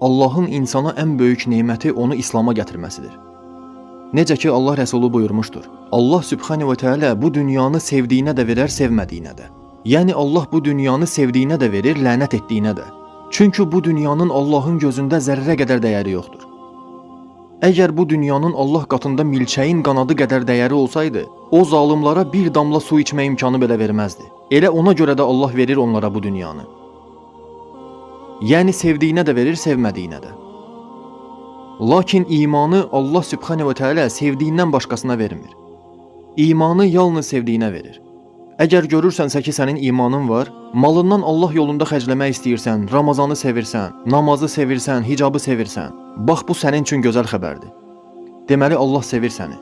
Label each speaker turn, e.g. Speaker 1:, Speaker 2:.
Speaker 1: Allahın insana ən böyük neməti onu İslam'a gətirməsidir. Necə ki Allah Rəsulu buyurmuşdur: Allah Sübhanehu ve Teala bu dünyanı sevdiyinə də verər, sevmədiyinə də. Yəni Allah bu dünyanı sevdiyinə də verir, lənət etdiyinə də. Çünki bu dünyanın Allahın gözündə zərrə qədər dəyəri yoxdur. Əgər bu dünyanın Allah qatında milçəyin qanadı qədər dəyəri olsaydı, o zalımlara bir damla su içmə imkanı belə verməzdi. Elə ona görə də Allah verir onlara bu dünyanı. Yəni sevdiyinə də verir, sevmədiyinə də. Lakin imanı Allah Sübhanehu ve Teala sevdiyindən başqasına vermir. İmanı yalnız sevdiyinə verir. Əgər görürsənsə ki, sənin imanın var, malından Allah yolunda xərcləmək istəyirsən, Ramazanı sevirsən, namazı sevirsən, hicabı sevirsən, bax bu sənin üçün gözəl xəbərdir. Deməli Allah sevir səni.